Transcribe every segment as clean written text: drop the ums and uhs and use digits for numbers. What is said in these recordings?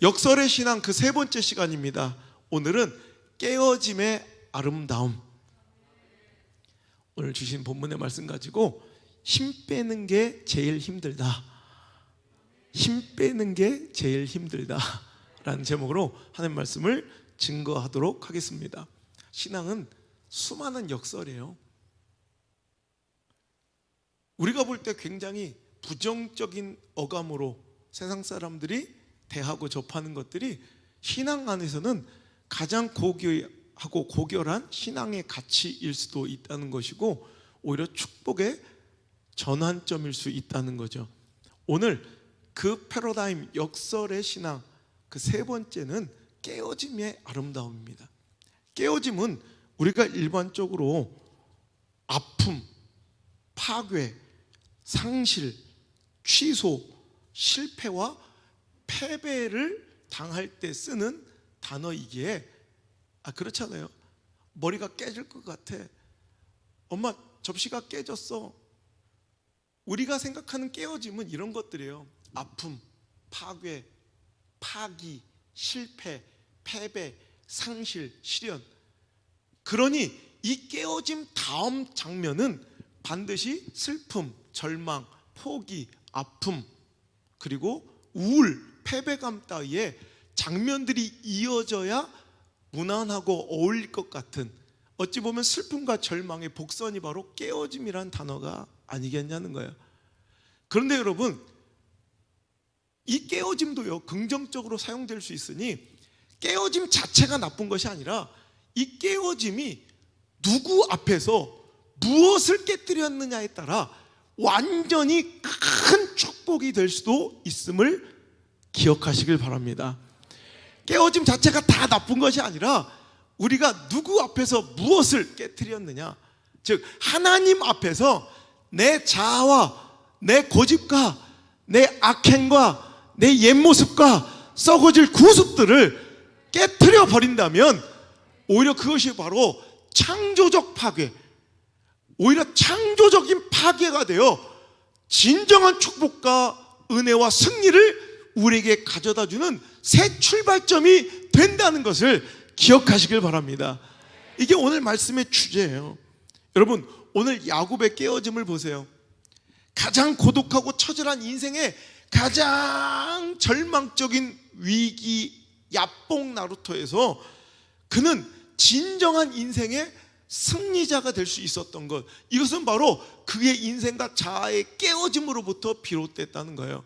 역설의 신앙 그 세 번째 시간입니다. 오늘은 깨어짐의 아름다움. 오늘 주신 본문의 말씀 가지고 힘 빼는 게 제일 힘들다. 힘 빼는 게 제일 힘들다 라는 제목으로 하나님 말씀을 증거하도록 하겠습니다. 신앙은 수많은 역설이에요. 우리가 볼 때 굉장히 부정적인 어감으로 세상 사람들이 대하고 접하는 것들이 신앙 안에서는 가장 고귀하고 고결한 신앙의 가치일 수도 있다는 것이고, 오히려 축복의 전환점일 수 있다는 거죠. 오늘 그 패러다임 역설의 신앙 그 세 번째는 깨어짐의 아름다움입니다. 깨어짐은 우리가 일반적으로 아픔, 파괴, 상실, 취소, 실패와 패배를 당할 때 쓰는 단어이기에 그렇잖아요. 머리가 깨질 것 같아. 엄마, 접시가 깨졌어. 우리가 생각하는 깨어짐은 이런 것들이에요. 아픔, 파괴, 파기, 실패, 패배, 상실, 시련. 그러니 이 깨어짐 다음 장면은 반드시 슬픔, 절망, 포기, 아픔, 그리고 우울, 패배감 따위의 장면들이 이어져야 무난하고 어울릴 것 같은, 어찌 보면 슬픔과 절망의 복선이 바로 깨어짐이란 단어가 아니겠냐는 거예요. 그런데 여러분, 이 깨어짐도요 긍정적으로 사용될 수 있으니 깨어짐 자체가 나쁜 것이 아니라 이 깨어짐이 누구 앞에서 무엇을 깨뜨렸느냐에 따라 완전히 큰 축복이 될 수도 있음을 기억하시길 바랍니다. 깨어짐 자체가 다 나쁜 것이 아니라 우리가 누구 앞에서 무엇을 깨뜨렸느냐, 즉 하나님 앞에서 내 자아와 내 고집과 내 악행과 내 옛모습과 썩어질 구습들을 깨뜨려 버린다면 오히려 그것이 바로 창조적 파괴, 오히려 창조적인 파괴가 되어 진정한 축복과 은혜와 승리를 우리에게 가져다주는 새 출발점이 된다는 것을 기억하시길 바랍니다. 이게 오늘 말씀의 주제예요. 여러분, 오늘 야곱의 깨어짐을 보세요. 가장 고독하고 처절한 인생의 가장 절망적인 위기 야뽕 나루터에서 그는 진정한 인생의 승리자가 될 수 있었던 것, 이것은 바로 그의 인생과 자아의 깨어짐으로부터 비롯됐다는 거예요.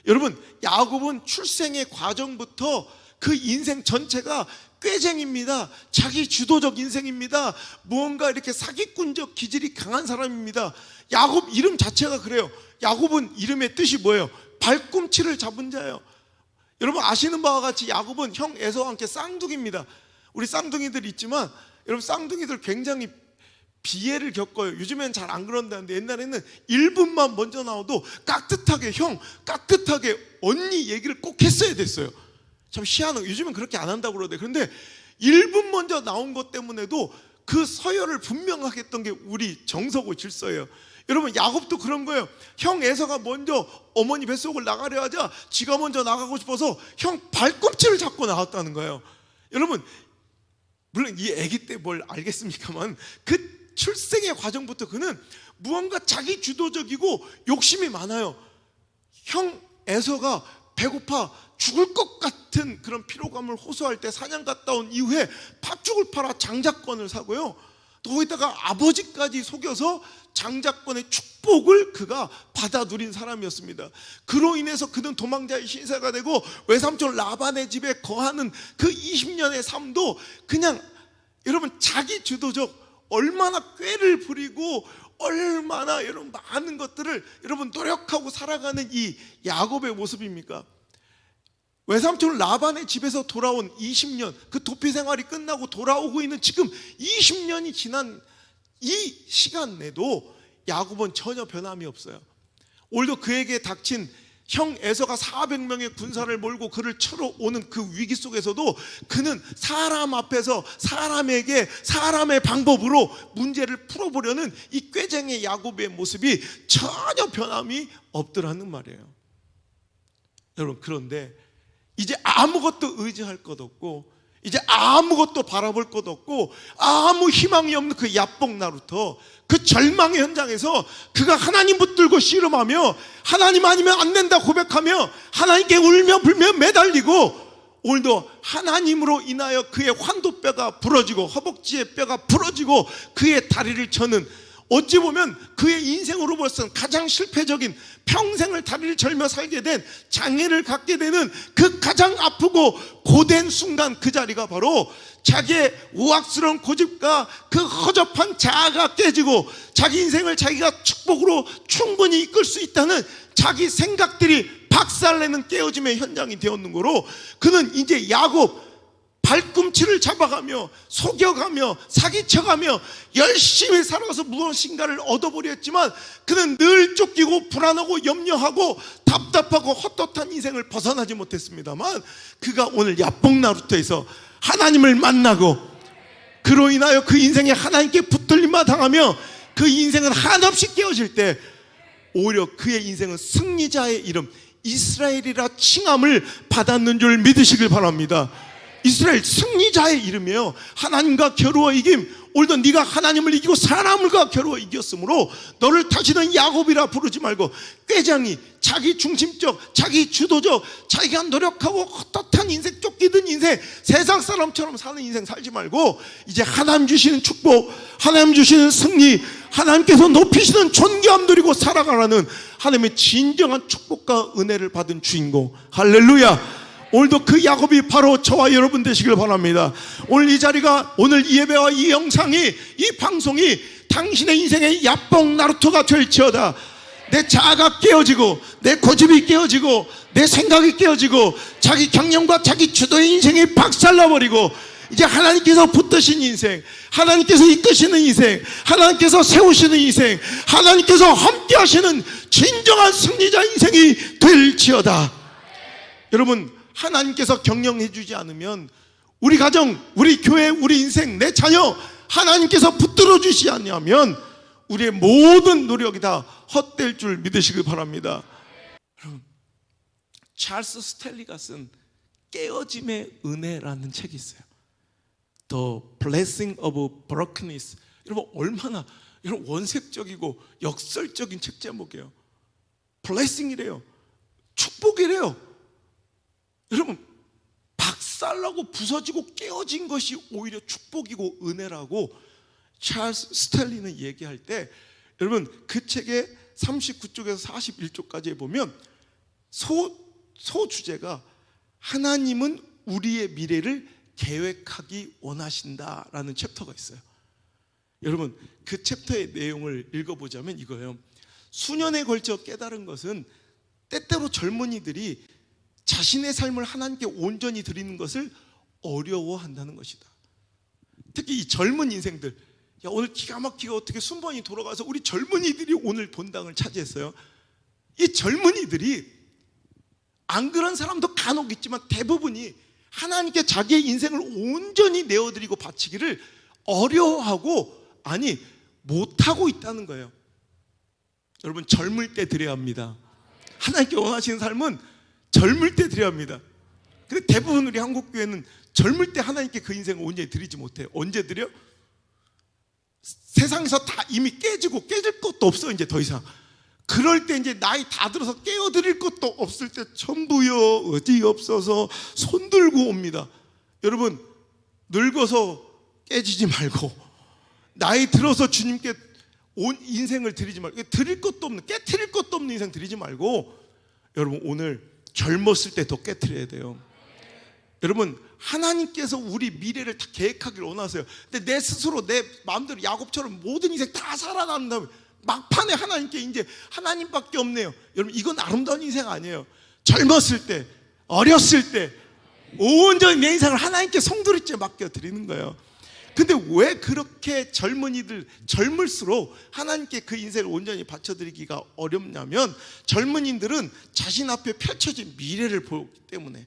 여러분, 야곱은 출생의 과정부터 그 인생 전체가 꾀쟁입니다. 자기 주도적 인생입니다. 무언가 이렇게 사기꾼적 기질이 강한 사람입니다. 야곱 이름 자체가 그래요. 야곱은 이름의 뜻이 뭐예요? 발꿈치를 잡은 자예요. 여러분 아시는 바와 같이 야곱은 형 에서와 함께 쌍둥이입니다. 우리 쌍둥이들 있지만 여러분, 쌍둥이들 굉장히 비애를 겪어요. 요즘엔 잘 안 그런다는데 옛날에는 1분만 먼저 나와도 깍듯하게 형, 깍듯하게 언니 얘기를 꼭 했어야 됐어요. 참 희한한, 요즘은 그렇게 안 한다고 그러대. 그런데 1분 먼저 나온 것 때문에도 그 서열을 분명하게 했던 게 우리 정서고 질서예요. 여러분, 야곱도 그런 거예요. 형 에서가 먼저 어머니 뱃속을 나가려 하자 지가 먼저 나가고 싶어서 형 발꿈치를 잡고 나왔다는 거예요. 여러분, 물론 이 아기 때 뭘 알겠습니까만 그 출생의 과정부터 그는 무언가 자기 주도적이고 욕심이 많아요. 형 에서가 배고파 죽을 것 같은 그런 피로감을 호소할 때 사냥 갔다 온 이후에 팥죽을 팔아 장자권을 사고요, 또 거기다가 아버지까지 속여서 장자권의 축복을 그가 받아 누린 사람이었습니다. 그로 인해서 그는 도망자의 신세가 되고 외삼촌 라반의 집에 거하는 그 20년의 삶도 그냥 여러분 자기 주도적, 얼마나 꾀를 부리고 얼마나 여러분 많은 것들을 여러분 노력하고 살아가는 이 야곱의 모습입니까? 외삼촌 라반의 집에서 돌아온 20년, 그 도피 생활이 끝나고 돌아오고 있는 지금 20년이 지난 이 시간 내도 야곱은 전혀 변함이 없어요. 오늘도 그에게 닥친 형 에서가 400명의 군사를 몰고 그를 쳐러 오는 그 위기 속에서도 그는 사람 앞에서 사람에게 사람의 방법으로 문제를 풀어보려는 이 꾀쟁의 야곱의 모습이 전혀 변함이 없더라는 말이에요. 여러분, 그런데 이제 아무것도 의지할 것 없고 이제 아무것도 바라볼 것 없고 아무 희망이 없는 그 야뽕 나루터, 그 절망의 현장에서 그가 하나님 붙들고 씨름하며 하나님 아니면 안 된다 고백하며 하나님께 울며 불며 매달리고, 오늘도 하나님으로 인하여 그의 환도뼈가 부러지고 허벅지의 뼈가 부러지고 그의 다리를 저는, 어찌 보면 그의 인생으로 벌써 가장 실패적인, 평생을 다리를 절며 살게 된 장애를 갖게 되는 그 가장 아프고 고된 순간, 그 자리가 바로 자기의 우악스러운 고집과 그 허접한 자아가 깨지고 자기 인생을 자기가 축복으로 충분히 이끌 수 있다는 자기 생각들이 박살내는 깨어짐의 현장이 되었는 거로, 그는 이제 야곱 발꿈치를 잡아가며 속여가며 사기쳐가며 열심히 살아서 무엇인가를 얻어보려 했지만 그는 늘 쫓기고 불안하고 염려하고 답답하고 헛헛한 인생을 벗어나지 못했습니다만, 그가 오늘 야뽕 나루터에서 하나님을 만나고 그로 인하여 그 인생에 하나님께 붙들림만 당하며 그 인생은 한없이 깨어질 때 오히려 그의 인생은 승리자의 이름 이스라엘이라 칭함을 받았는 줄 믿으시길 바랍니다. 이스라엘 승리자의 이름이에요. 하나님과 겨루어 이김. 오늘도 네가 하나님을 이기고 사람과 겨루어 이겼으므로 너를 다시는 야곱이라 부르지 말고, 꾀장이 자기 중심적, 자기 주도적, 자기가 노력하고 헛헛한 인생, 쫓기던 인생, 세상 사람처럼 사는 인생 살지 말고 이제 하나님 주시는 축복, 하나님 주시는 승리, 하나님께서 높이시는 존귀함 누리고 살아가라는 하나님의 진정한 축복과 은혜를 받은 주인공. 할렐루야. 오늘도 그 야곱이 바로 저와 여러분 되시길 바랍니다. 오늘 이 자리가, 오늘 이 예배와 이 영상이, 이 방송이 당신의 인생의 야뽕 나루토가 될지어다. 내 자아가 깨어지고 내 고집이 깨어지고 내 생각이 깨어지고 자기 경영과 자기 주도의 인생이 박살나버리고 이제 하나님께서 붙드신 인생, 하나님께서 이끄시는 인생, 하나님께서 세우시는 인생, 하나님께서 함께 하시는 진정한 승리자 인생이 될지어다. 여러분, 하나님께서 경영해 주지 않으면 우리 가정, 우리 교회, 우리 인생, 내 자녀 하나님께서 붙들어 주시지 않으면 우리의 모든 노력이 다 헛될 줄 믿으시길 바랍니다. 여러분, 찰스 스텔리가 쓴 깨어짐의 은혜라는 책이 있어요. The Blessing of Brokenness. 여러분, 얼마나 여러분 원색적이고 역설적인 책 제목이에요. Blessing이래요. 축복이래요. 여러분, 박살나고 부서지고 깨어진 것이 오히려 축복이고 은혜라고 찰스 스텔리는 얘기할 때, 여러분 그 책의 39쪽에서 41쪽까지 보면 소주제가 하나님은 우리의 미래를 계획하기 원하신다라는 챕터가 있어요. 여러분, 그 챕터의 내용을 읽어보자면 이거예요. 수년에 걸쳐 깨달은 것은 때때로 젊은이들이 자신의 삶을 하나님께 온전히 드리는 것을 어려워한다는 것이다. 특히 이 젊은 인생들, 야, 오늘 기가 막히게 어떻게 순번이 돌아가서 우리 젊은이들이 오늘 본당을 차지했어요. 이 젊은이들이, 안 그런 사람도 간혹 있지만 대부분이 하나님께 자기의 인생을 온전히 내어드리고 바치기를 어려워하고, 아니 못하고 있다는 거예요. 여러분, 젊을 때 드려야 합니다. 하나님께 원하시는 삶은 젊을 때 드려야 합니다. 근데 대부분 우리 한국교회는 젊을 때 하나님께 그 인생을 온전히 드리지 못해요. 언제 드려? 세상에서 다 이미 깨지고 깨질 것도 없어 이제 더 이상. 그럴 때 이제 나이 다 들어서 깨어드릴 것도 없을 때 전부여 어디 없어서 손 들고 옵니다. 여러분, 늙어서 깨지지 말고 나이 들어서 주님께 온 인생을 드리지 말고, 드릴 것도 없는, 깨트릴 것도 없는 인생 드리지 말고, 여러분 오늘 젊었을 때 더 깨트려야 돼요. 여러분, 하나님께서 우리 미래를 다 계획하기를 원하세요. 근데 내 스스로 내 마음대로 야곱처럼 모든 인생 다 살아나는 다음에 막판에 하나님께 이제 하나님밖에 없네요. 여러분, 이건 아름다운 인생 아니에요. 젊었을 때, 어렸을 때 온전히 내 인생을 하나님께 송두리째 맡겨 드리는 거예요. 근데 왜 그렇게 젊을수록 하나님께 그 인생을 온전히 바쳐드리기가 어렵냐면, 젊은이들은 자신 앞에 펼쳐진 미래를 보기 때문에,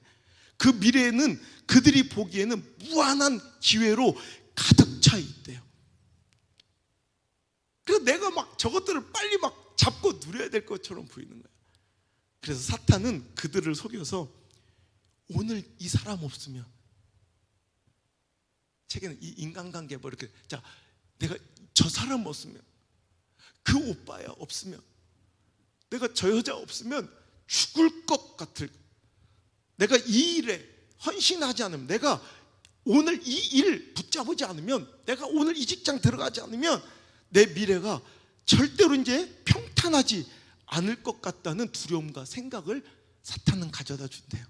그 미래에는 그들이 보기에는 무한한 기회로 가득 차 있대요. 그래서 내가 막 저것들을 빨리 막 잡고 누려야 될 것처럼 보이는 거예요. 그래서 사탄은 그들을 속여서 오늘 이 사람 없으면, 책에는 이 인간관계 뭐 이렇게, 자, 내가 저 사람 없으면, 그 오빠야 없으면, 내가 저 여자 없으면 죽을 것 같을, 내가 이 일에 헌신하지 않으면, 내가 오늘 이 일 붙잡지 않으면, 내가 오늘 이 직장 들어가지 않으면 내 미래가 절대로 이제 평탄하지 않을 것 같다는 두려움과 생각을 사탄은 가져다 준대요.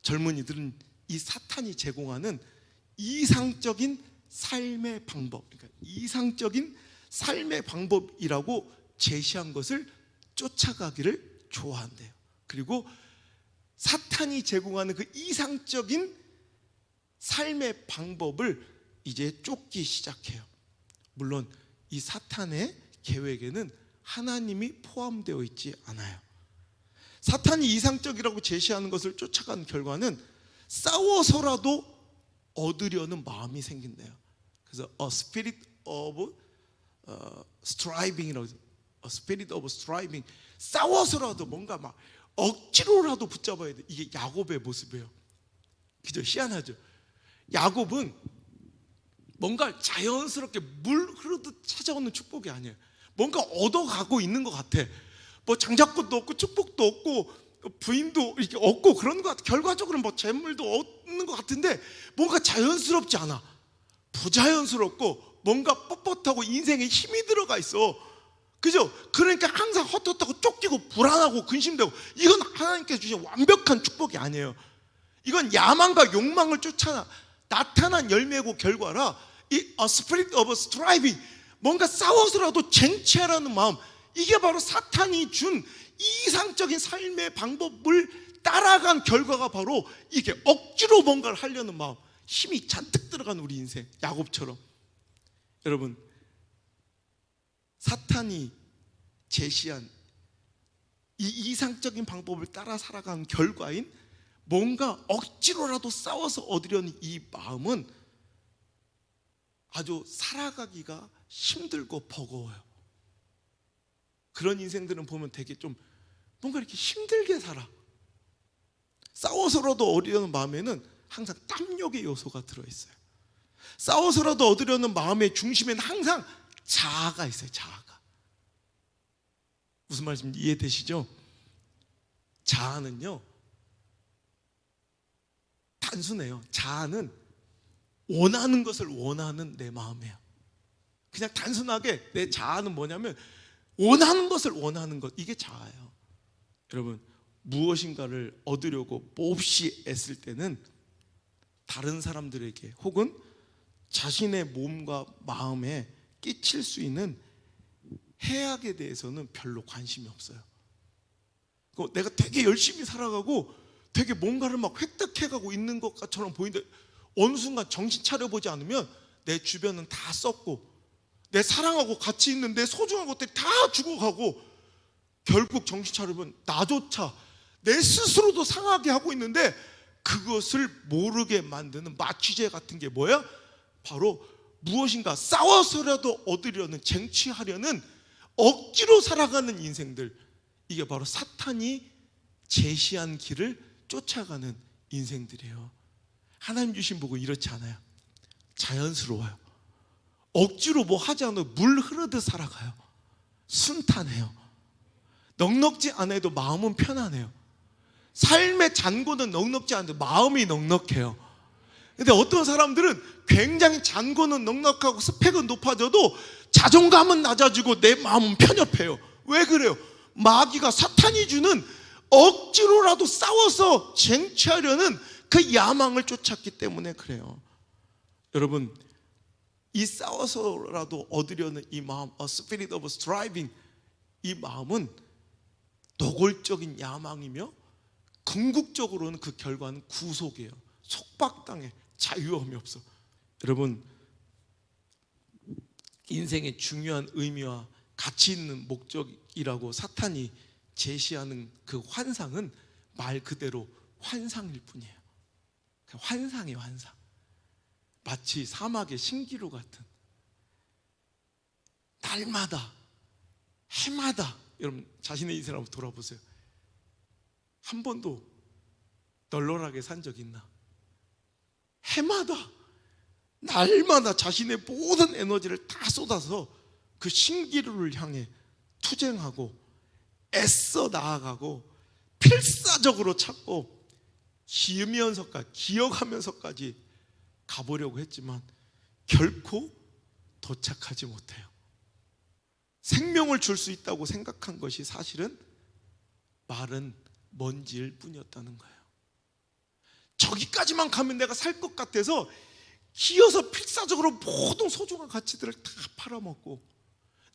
젊은이들은 이 사탄이 제공하는 이상적인 삶의 방법, 그러니까 이상적인 삶의 방법이라고 제시한 것을 쫓아가기를 좋아한대요. 그리고 사탄이 제공하는 그 이상적인 삶의 방법을 이제 쫓기 시작해요. 물론 이 사탄의 계획에는 하나님이 포함되어 있지 않아요. 사탄이 이상적이라고 제시하는 것을 쫓아간 결과는 싸워서라도 얻으려는 마음이 생긴대요. 그래서 a spirit of striving이라고 해서, a spirit of striving, 싸워서라도 뭔가 막 억지로라도 붙잡아야 돼. 이게 야곱의 모습이에요. 그죠? 희한하죠? 야곱은 뭔가 자연스럽게 물 흐르듯 찾아오는 축복이 아니에요. 뭔가 얻어가고 있는 것 같아. 뭐 장자권도 없고 축복도 없고 부인도 이렇게 얻고 그런 것 같아. 결과적으로 뭐 재물도 얻는 것 같은데 뭔가 자연스럽지 않아. 부자연스럽고 뭔가 뻣뻣하고 인생에 힘이 들어가 있어. 그죠? 그러니까 항상 헛헛하고 쫓기고 불안하고 근심되고, 이건 하나님께서 주신 완벽한 축복이 아니에요. 이건 야망과 욕망을 쫓아 나타난 열매고 결과라, 이 a spirit of striving, 뭔가 싸워서라도 쟁취하라는 마음, 이게 바로 사탄이 준 이상적인 삶의 방법을 따라간 결과가 바로 이게 억지로 뭔가를 하려는 마음, 힘이 잔뜩 들어간 우리 인생, 야곱처럼. 여러분, 사탄이 제시한 이 이상적인 방법을 따라 살아간 결과인 뭔가 억지로라도 싸워서 얻으려는 이 마음은 아주 살아가기가 힘들고 버거워요. 그런 인생들은 보면 되게 좀 뭔가 이렇게 힘들게 살아. 싸워서라도 얻으려는 마음에는 항상 탐욕의 요소가 들어있어요. 싸워서라도 얻으려는 마음의 중심에는 항상 자아가 있어요. 자아가. 무슨 말인지 이해되시죠? 자아는요, 단순해요. 자아는 원하는 것을 원하는 내 마음이에요. 그냥 단순하게 내 자아는 뭐냐면 원하는 것을 원하는 것, 이게 자아예요. 여러분, 무엇인가를 얻으려고 몹시 애쓸 때는 다른 사람들에게 혹은 자신의 몸과 마음에 끼칠 수 있는 해악에 대해서는 별로 관심이 없어요. 내가 되게 열심히 살아가고 되게 뭔가를 막 획득해가고 있는 것처럼 보이는데 어느 순간 정신 차려보지 않으면 내 주변은 다 썩고, 내 사랑하고 같이 있는 내 소중한 것들이 다 죽어가고, 결국 정신 차려보면 나조차 내 스스로도 상하게 하고 있는데, 그것을 모르게 만드는 마취제 같은 게 뭐야? 바로 무엇인가 싸워서라도 얻으려는, 쟁취하려는 억지로 살아가는 인생들, 이게 바로 사탄이 제시한 길을 쫓아가는 인생들이에요. 하나님 주신 복은 이렇지 않아요. 자연스러워요. 억지로 뭐 하지 않아도 물 흐르듯 살아가요. 순탄해요. 넉넉지 않아도 마음은 편안해요. 삶의 잔고는 넉넉지 않은데 마음이 넉넉해요. 근데 어떤 사람들은 굉장히 잔고는 넉넉하고 스펙은 높아져도 자존감은 낮아지고 내 마음은 편협해요. 왜 그래요? 마귀가, 사탄이 주는 억지로라도 싸워서 쟁취하려는 그 야망을 쫓았기 때문에 그래요. 여러분, 이 싸워서라도 얻으려는 이 마음, a spirit of striving, 이 마음은 노골적인 야망이며 궁극적으로는 그 결과는 구속이에요. 속박당해. 자유함이 없어. 여러분, 인생의 중요한 의미와 가치 있는 목적이라고 사탄이 제시하는 그 환상은 말 그대로 환상일 뿐이에요. 환상이에요, 환상. 마치 사막의 신기루 같은, 날마다 해마다, 여러분 자신의 인생을 한번 돌아보세요. 한 번도 널널하게 산 적 있나? 해마다 날마다 자신의 모든 에너지를 다 쏟아서 그 신기루를 향해 투쟁하고 애써 나아가고 필사적으로 찾고 기억하면서까지 가보려고 했지만 결코 도착하지 못해요. 생명을 줄 수 있다고 생각한 것이 사실은 마른 먼지일 뿐이었다는 거예요. 저기까지만 가면 내가 살 것 같아서 기어서 필사적으로 모든 소중한 가치들을 다 팔아먹고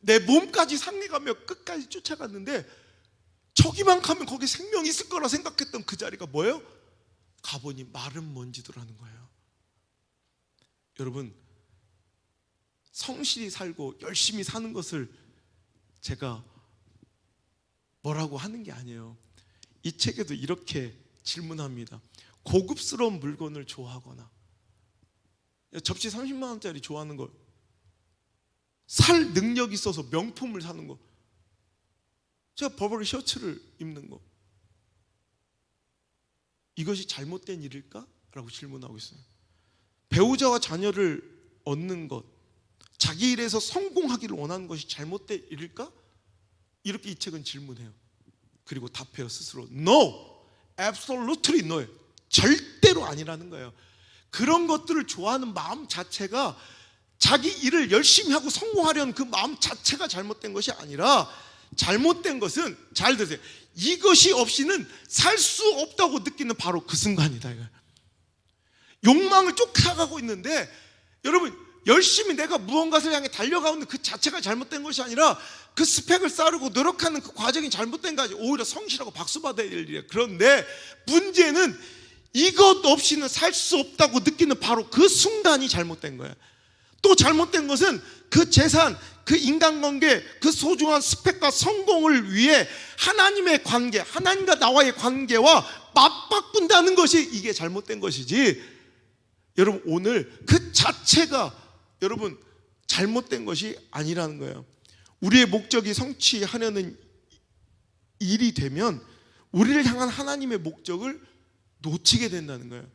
내 몸까지 상해가며 끝까지 쫓아갔는데, 저기만 가면 거기 생명이 있을 거라 생각했던 그 자리가 뭐예요? 가보니 마른 먼지더라는 거예요. 여러분, 성실히 살고 열심히 사는 것을 제가 뭐라고 하는 게 아니에요. 이 책에도 이렇게 질문합니다. 고급스러운 물건을 좋아하거나 접시 30만 원짜리 좋아하는 거, 살 능력이 있어서 명품을 사는 거, 제가 버버리 셔츠를 입는 거, 이것이 잘못된 일일까? 라고 질문하고 있어요. 배우자와 자녀를 얻는 것, 자기 일에서 성공하기를 원하는 것이 잘못된 일일까? 이렇게 이 책은 질문해요. 그리고 답해요, 스스로. No! Absolutely no! 절대로 아니라는 거예요. 그런 것들을 좋아하는 마음 자체가, 자기 일을 열심히 하고 성공하려는 그 마음 자체가 잘못된 것이 아니라, 잘못된 것은, 잘 들으세요, 이것이 없이는 살 수 없다고 느끼는 바로 그 순간이다 이거예요. 욕망을 쫓아가고 있는데, 여러분 열심히 내가 무언가를 향해 달려가는 그 자체가 잘못된 것이 아니라 그 스펙을 쌓으려고 노력하는 그 과정이 잘못된 것이 오히려 성실하고 박수 받아야 될 일이에요. 그런데 문제는 이것 없이는 살 수 없다고 느끼는 바로 그 순간이 잘못된 거예요. 또 잘못된 것은 그 재산, 그 인간관계, 그 소중한 스펙과 성공을 위해 하나님의 관계, 하나님과 나와의 관계와 맞바꾼다는 것이 이게 잘못된 것이지, 여러분 오늘 그 자체가 여러분 잘못된 것이 아니라는 거예요. 우리의 목적이 성취하려는 일이 되면 우리를 향한 하나님의 목적을 놓치게 된다는 거예요.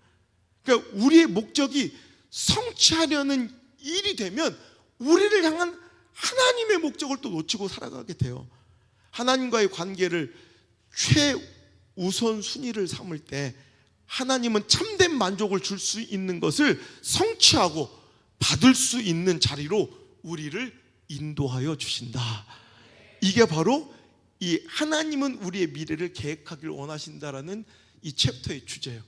그러니까 우리의 목적이 성취하려는 일이 되면 우리를 향한 하나님의 목적을 또 놓치고 살아가게 돼요. 하나님과의 관계를 최우선 순위를 삼을 때 하나님은 참된 만족을 줄 수 있는 것을 성취하고 받을 수 있는 자리로 우리를 인도하여 주신다. 이게 바로 이 하나님은 우리의 미래를 계획하기를 원하신다라는 이 챕터의 주제예요.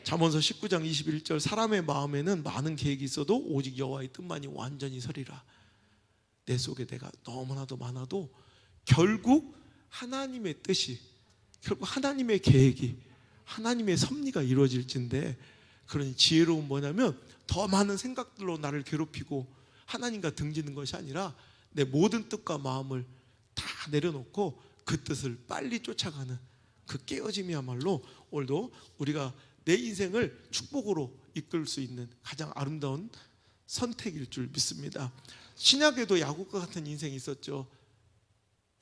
잠언서 19장 21절, 사람의 마음에는 많은 계획이 있어도 오직 여호와의 뜻만이 완전히 서리라. 내 속에 내가 너무나도 많아도 결국 하나님의 뜻이, 결국 하나님의 계획이, 하나님의 섭리가 이루어질진데, 그런 지혜로운 뭐냐면 더 많은 생각들로 나를 괴롭히고 하나님과 등지는 것이 아니라 내 모든 뜻과 마음을 다 내려놓고 그 뜻을 빨리 쫓아가는 그 깨어짐이야말로 오늘도 우리가 내 인생을 축복으로 이끌 수 있는 가장 아름다운 선택일 줄 믿습니다. 신약에도 야곱과 같은 인생이 있었죠.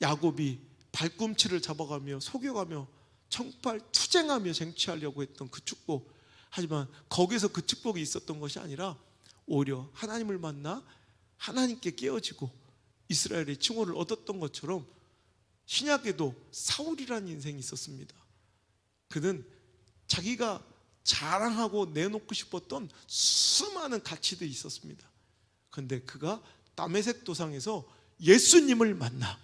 야곱이 발꿈치를 잡아가며 속여가며 청팔 투쟁하며 쟁취하려고 했던 그 축복, 하지만 거기서 그 축복이 있었던 것이 아니라 오히려 하나님을 만나 하나님께 깨어지고 이스라엘의 칭호를 얻었던 것처럼 신약에도 사울이라는 인생이 있었습니다. 그는 자기가 자랑하고 내놓고 싶었던 수많은 가치들이 있었습니다. 그런데 그가 다메섹 도상에서 예수님을 만나,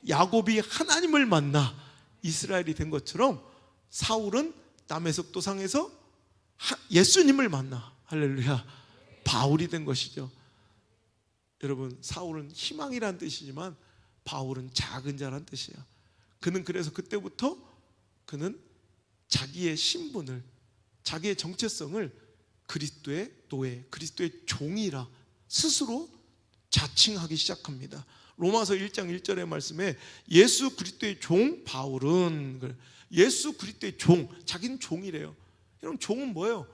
야곱이 하나님을 만나 이스라엘이 된 것처럼 사울은 다메섹 도상에서 예수님을 만나, 할렐루야, 바울이 된 것이죠. 여러분, 사울은 희망이란 뜻이지만 바울은 작은 자란 뜻이에요. 그는 그래서 그때부터 그는 자기의 신분을, 자기의 정체성을 그리스도의 노예, 그리스도의 종이라 스스로 자칭하기 시작합니다. 로마서 1장 1절의 말씀에 예수 그리스도의 종 바울은, 예수 그리스도의 종, 자기는 종이래요. 여러분, 종은 뭐예요?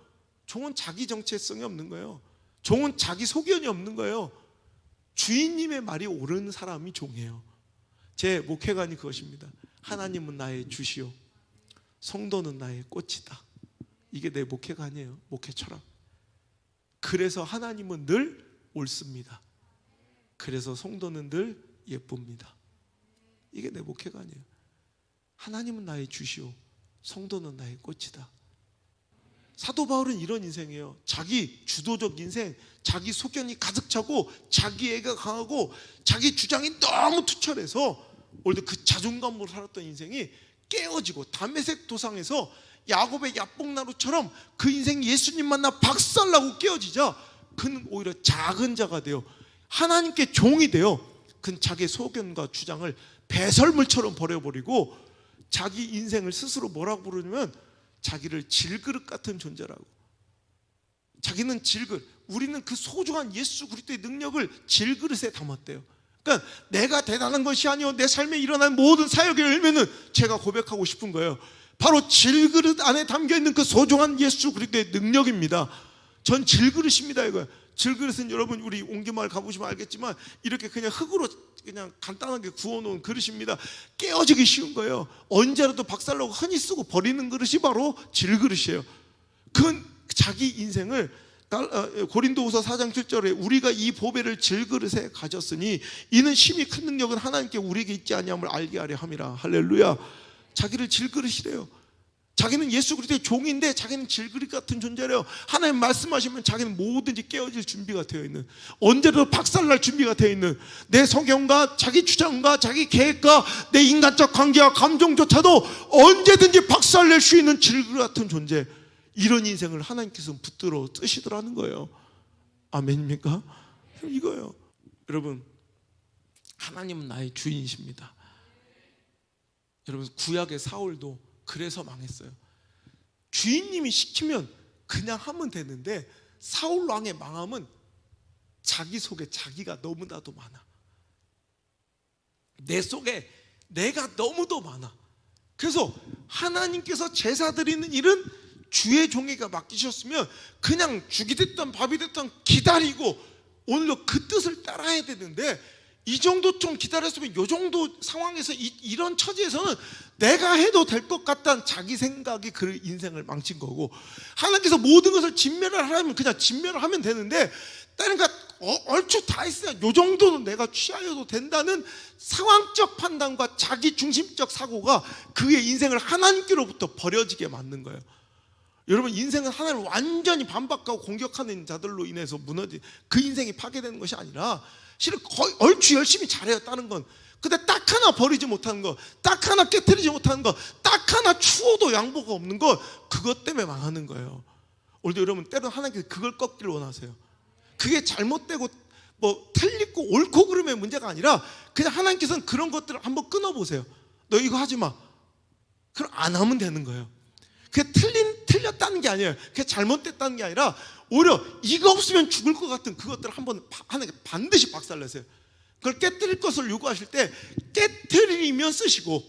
종은 자기 정체성이 없는 거예요. 종은 자기 소견이 없는 거예요. 주인님의 말이 옳은 사람이 종이에요. 제 목회관이 그것입니다. 하나님은 나의 주시오, 성도는 나의 꽃이다. 이게 내 목회관이에요. 목회 철학. 그래서 하나님은 늘 옳습니다. 그래서 성도는 늘 예쁩니다. 이게 내 목회관이에요. 하나님은 나의 주시오, 성도는 나의 꽃이다. 사도 바울은 이런 인생이에요. 자기 주도적 인생, 자기 소견이 가득 차고 자기애가 강하고 자기 주장이 너무 투철해서 오늘도 그 자존감으로 살았던 인생이 깨어지고 다메섹 도상에서 야곱의 야복나루처럼 그 인생이 예수님 만나 박살나고 깨어지자 그는 오히려 작은 자가 돼요. 하나님께 종이 돼요. 그는 자기의 소견과 주장을 배설물처럼 버려버리고 자기 인생을 스스로 뭐라고 부르냐면 자기를 질그릇 같은 존재라고. 자기는 질그릇, 우리는 그 소중한 예수 그리스도의 능력을 질그릇에 담았대요. 그러니까 내가 대단한 것이 아니요 내 삶에 일어난 모든 사역의 열매는 제가 고백하고 싶은 거예요. 바로 질그릇 안에 담겨있는 그 소중한 예수 그리스도의 능력입니다. 전 질그릇입니다. 이거예요. 질그릇은 여러분 우리 옹기마을 가보시면 알겠지만 이렇게 그냥 흙으로 그냥 간단하게 구워놓은 그릇입니다. 깨어지기 쉬운 거예요. 언제라도 박살나고 흔히 쓰고 버리는 그릇이 바로 질그릇이에요. 그건 자기 인생을 고린도후서 4장 7절에 우리가 이 보배를 질그릇에 가졌으니 이는 심히 큰 능력은 하나님께 우리에게 있지 아니함을 알게 하려 함이라. 할렐루야. 자기를 질그릇이래요. 자기는 예수 그리스도의 종인데 자기는 질그릇 같은 존재래요. 하나님 말씀하시면 자기는 뭐든지 깨어질 준비가 되어 있는, 언제라도 박살날 준비가 되어 있는, 내 성경과 자기 주장과 자기 계획과 내 인간적 관계와 감정조차도 언제든지 박살낼 수 있는 질그릇 같은 존재. 이런 인생을 하나님께서 붙들어 쓰시더라는 거예요. 아멘입니까? 이거예요. 여러분, 하나님은 나의 주인이십니다. 여러분, 구약의 사울도 그래서 망했어요. 주인님이 시키면 그냥 하면 되는데 사울 왕의 망함은 자기 속에 자기가 너무나도 많아. 내 속에 내가 너무도 많아. 그래서 하나님께서 제사 드리는 일은 주의 종에게 맡기셨으면 그냥 죽이 됐든 밥이 됐든 기다리고 오늘도 그 뜻을 따라야 되는데, 이 정도 좀 기다렸으면 이 정도 상황에서 이런 처지에서는 내가 해도 될 것 같다는 자기 생각이 그 인생을 망친 거고, 하나님께서 모든 것을 진멸을 하려면 그냥 진멸을 하면 되는데 그러니까 얼추 다 있어야 이 정도는 내가 취하여도 된다는 상황적 판단과 자기 중심적 사고가 그의 인생을 하나님께로부터 버려지게 만든 거예요. 여러분, 인생은 하나님을 완전히 반박하고 공격하는 자들로 인해서 무너지, 그 인생이 파괴되는 것이 아니라 실은 거의 얼추 열심히 잘해왔다는 건, 근데 딱 하나 버리지 못하는 거, 딱 하나 깨트리지 못하는 거, 딱 하나 추워도 양보가 없는 거, 그것 때문에 망하는 거예요. 오늘도 여러분 때로는 하나님께서 그걸 꺾기를 원하세요. 그게 잘못되고 뭐 틀리고 옳고 그름의 문제가 아니라 그냥 하나님께서는 그런 것들을 한번 끊어보세요. 너 이거 하지 마. 그럼 안 하면 되는 거예요. 그게 틀렸다는 게 아니에요. 그게 잘못됐다는 게 아니라 오히려 이거 없으면 죽을 것 같은 그것들을 한번 하나님께 반드시 박살내세요. 그걸 깨뜨릴 것을 요구하실 때 깨뜨리면 쓰시고,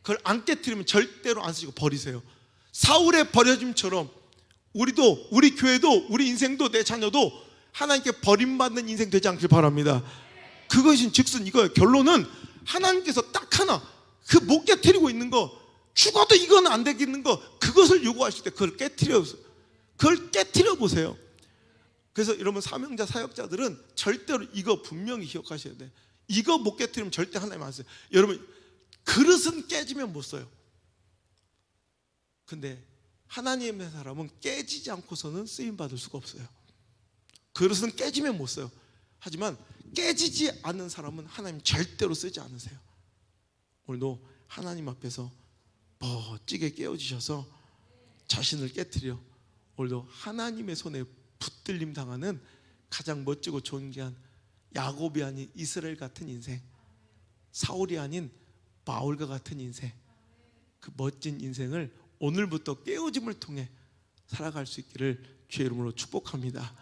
그걸 안 깨뜨리면 절대로 안 쓰시고 버리세요. 사울의 버려짐처럼 우리도, 우리 교회도, 우리 인생도, 내 자녀도 하나님께 버림받는 인생 되지 않길 바랍니다. 그것인 즉슨 이거예요. 결론은 하나님께서 딱 하나 그 못 깨뜨리고 있는 거, 죽어도 이건 안 되겠는 거, 그것을 요구하실 때 그걸 깨뜨려 보세요. 그래서 여러분, 사명자 사역자들은 절대로 이거 분명히 기억하셔야 돼. 이거 못 깨뜨리면 절대 하나님 안 써요. 여러분, 그릇은 깨지면 못 써요. 근데 하나님의 사람은 깨지지 않고서는 쓰임 받을 수가 없어요. 그릇은 깨지면 못 써요. 하지만 깨지지 않는 사람은 하나님 절대로 쓰지 않으세요. 오늘도 하나님 앞에서 멋지게 깨어지셔서 자신을 깨뜨려 오늘도 하나님의 손에 붙들림 당하는 가장 멋지고 존귀한 야곱이 아닌 이스라엘 같은 인생, 사울이 아닌 바울과 같은 인생, 그 멋진 인생을 오늘부터 깨어짐을 통해 살아갈 수 있기를 주의 이름으로 축복합니다.